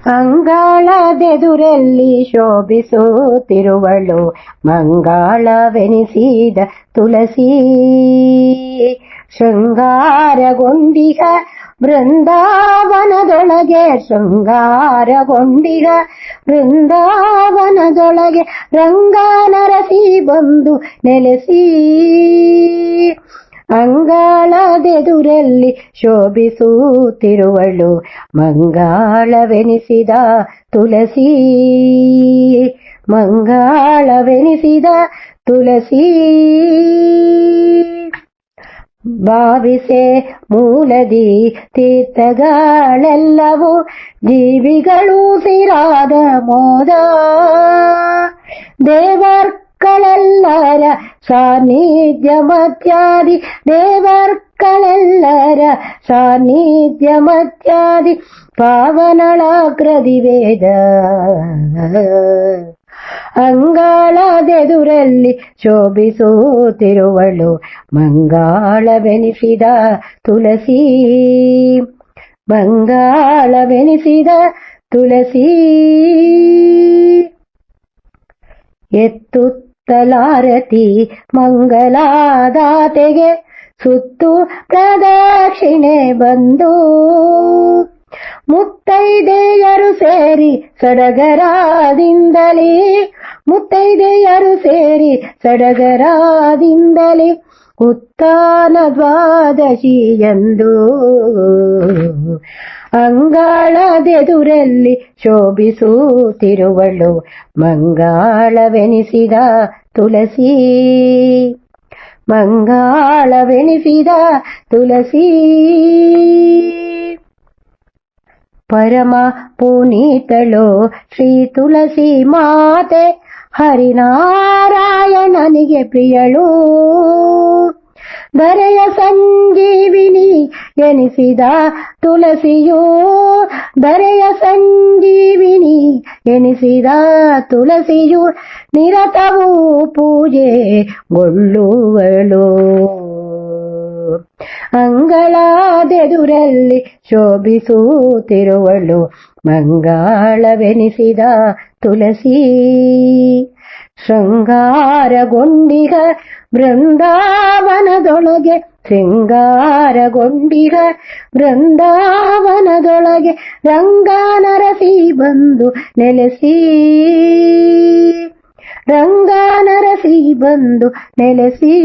ಅಂಗಳದೆದುರಲ್ಲಿ ಶೋಭಿಸುತ್ತಿರುವಳು ಮಂಗಳವೆನಿಸಿದ ತುಳಸಿ. ಶೃಂಗಾರಗೊಂಡಿಗ ಬೃಂದಾವನದೊಳಗೆ, ಶೃಂಗಾರಗೊಂಡಿಗ ಬೃಂದಾವನದೊಳಗೆ ರಂಗನರಸಿ ಬಂದು ನೆಲೆಸಿ. ಅಂಗಳದೆದುರಲ್ಲಿ ಶೋಭಿಸುತ್ತಿರುವಳು ಮಂಗಳವೆನಿಸಿದ ತುಳಸಿ. ಮಂಗಳವೆನಿಸಿದ ತುಳಸಿ. ಭಾವಿಸೆ ಮೂಲದಿ ತೀರ್ಥಗಳೆಲ್ಲವೂ ಜೀವಿಗಳು ಸಿರಾದ ಮೋದ. ದೇವರ್ಗಳೆಲ್ಲರ ಸಾನ್ನಿಧ್ಯ ಮಧ್ಯಾದಿ, ದೇವರ್ಗಳೆಲ್ಲರ ಸಾನ್ನಿಧ್ಯ ಮಧ್ಯಾದಿ ಪಾವನಳಾಗ್ರದಿ ವೇದ. ಅಂಗಳದೆದುರಲ್ಲಿ ಶೋಭಿಸುತ್ತಿರುವಳು ಮಂಗಳವೆನಿಸಿದ ತುಳಸಿ. ಮಂಗಳವೆನಿಸಿದ ತುಳಸಿ. ಎತ್ತುತ್ತಲಾರತಿ ಮಂಗಲಾದಾತೆಗೆ ಸುತ್ತು ಪ್ರದಕ್ಷಿಣೆ ಬಂದು. ಮುತ್ತೈದೆಯರು ಸೇರಿ ಸಡಗರದಿಂದಲೇ, ಮುತ್ತೈದೆಯರು ಸೇರಿ ಸಡಗರದಿಂದಲೇ ಉತ್ಥಾನ ದ್ವಾದಶಿಯಂದು. ಅಂಗಳದೆದುರಲ್ಲಿ ಶೋಭಿಸುತ್ತಿರುವಳು ಮಂಗಳವೆನಿಸಿದ ತುಳಸಿ. ಮಂಗಳವೆನಿಸಿದ ತುಳಸಿ. ಪರಮ ಪುನೀತಳು ಶ್ರೀ ತುಳಸಿ ಮಾತೆ, ಹರಿನಾರಾಯಣನಿಗೆ ಪ್ರಿಯಳು. ಧರೆಯ ಸಂಜೀವಿನಿ ಎನಿಸಿದ ತುಳಸಿಯು, ಧರೆಯ ಸಂಜೀವಿನಿ ಎನಿಸಿದ ತುಳಸಿಯು ನಿರತವೂ ಪೂಜೆಗೊಳ್ಳುವಳು. ಅಂಗಳದೆದುರಲ್ಲಿ ಶೋಭಿಸುತ್ತಿರುವಳು ಮಂಗಳವೆನಿಸಿದ ತುಳಸಿ. ಶೃಂಗಾರಗೊಂಡಿಗ ಬೃಂದಾವನದೊಳಗೆ, ಶೃಂಗಾರಗೊಂಡಿಗ ಬೃಂದಾವನದೊಳಗೆ ರಂಗನರಸಿ ಬಂದು ನೆಲೆಸಿ. ರಂಗನರಸಿ ಬಂದು ನೆಲೆಸಿ.